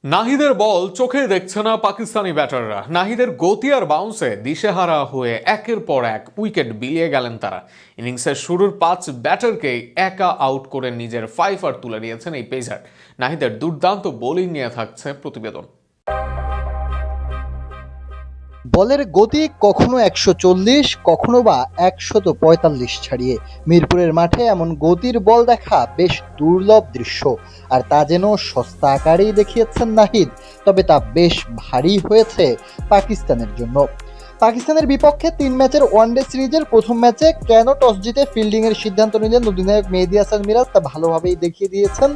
নাহিদের বল চোখে দেখছে না পাকিস্তানি ব্যাটাররা। নাহিদের গতি আর বাউন্সে দিশেহারা হয়ে একের পর এক উইকেট বিলিয়ে গেলেন তারা। ইনিংসের শুরুর 5 ব্যাটারকে একা আউট করে নিজের ফাইফার তুলে নিয়েছেন এই পেসার। নাহিদের দুর্দান্ত বোলিং নিয়ে থাকছে প্রতিবেদন। বলের গতি কখনো 140, কখনো বা 145 ছাড়িয়ে। মিরপুরের মাঠে এমন গতির বল দেখা বেশ দুর্লভ দৃশ্য, আর তা যেন সস্তা আকারেই দেখিয়েছেন নাহিদ। তবে তা বেশ ভারী হয়েছে পাকিস্তানের জন্য। পাকিস্তানের বিপক্ষে 3 ম্যাচের ওয়ানডে সিরিজের প্রথম ম্যাচে কেন টস জিতে ফিল্ডিংয়ের সিদ্ধান্ত নিলেন অধিনায়ক মেহেদী হাসান মিরাজ তা ভালোভাবেই দেখিয়ে দিয়েছেন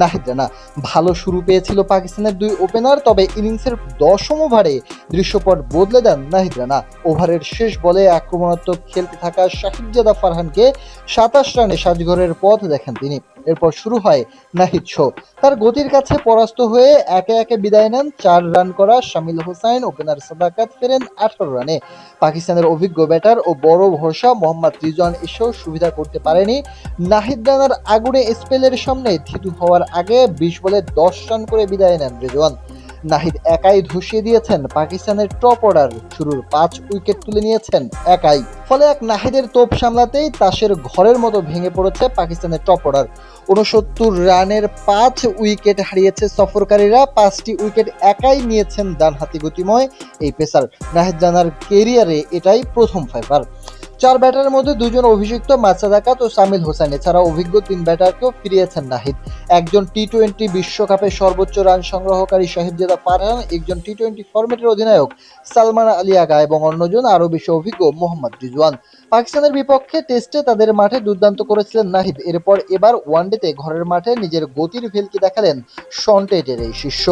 নাহিদ রানা। ভালো শুরু পেয়েছিল পাকিস্তানের 2 ওপেনার, তবে ইনিংসের 10ম ওভারে দৃশ্যপট বদলে দেন নাহিদ রানা। ওভারের শেষ বলে আক্রমণাত্মক খেলতে থাকা শাহিদজাদা ফারহানকে 27 রানে সাজঘরের পথ দেখেন তিনি। এরপর শুরু হয় নাহিদ শো। তার গতির কাছে পরাস্ত হয়ে একে একে বিদায় নেন 4 রান করা শামিল হোসাইন। ওপেনার সাদাকাত ফেরেন 18 রানে। পাকিস্তানের অভিজ্ঞ ব্যাটার ও বড় ভরসা মোহাম্মদ রিজওয়ান এসেও সুবিধা করতে পারেনি। নাহিদ রানার আগুনে স্পেলের সামনে থিতু হওয়ার আগে 20 বলে 10 রান করে বিদায় নেন রিজওয়ান। নাহিদ একাই ধসিয়ে দিয়েছেন পাকিস্তানের টপ অর্ডার। শুরুর 5 উইকেট তুলে নিয়েছেন একাই। ফলে এক নাহিদের তোপ সামলাতেই তাসের ঘরের মতো ভেঙে পড়েছে পাকিস্তানের টপ অর্ডার। 69 রানের 5 উইকেট হারিয়েছে সফরকারীরা। 5টি উইকেট একাই নিয়েছেন ডানহাতি গতিময় এই পেসার। নাহিদ রানার কেরিয়ারে এটাই প্রথম ফাইভার। 4 ব্যাটারের মধ্যে 2 জন অভিষিক্ত সাদাকাত ও শামিল হোসেন, এছাড়া অভিজ্ঞ 3 ব্যাটারকেও ফিরিয়েছেন নাহিদ। একজন টি-20 বিশ্বকাপে সর্বোচ্চ রান সংগ্রহকারী শাহিদজাদা ফারহান, একজন টি-20 ফরম্যাটের অধিনায়ক সালমান আলী আগা এবং অন্যজন আরও বেশি অভিজ্ঞ মোহাম্মদ রিজওয়ান। পাকিস্তানের বিপক্ষে টেস্টে তাদের মাঠে দুর্দান্ত করেছিলেন নাহিদ। এরপর এবার ওয়ানডেতে ঘরের মাঠে নিজের গতির ভেলকি দেখালেন শন টেটের এই শিষ্য।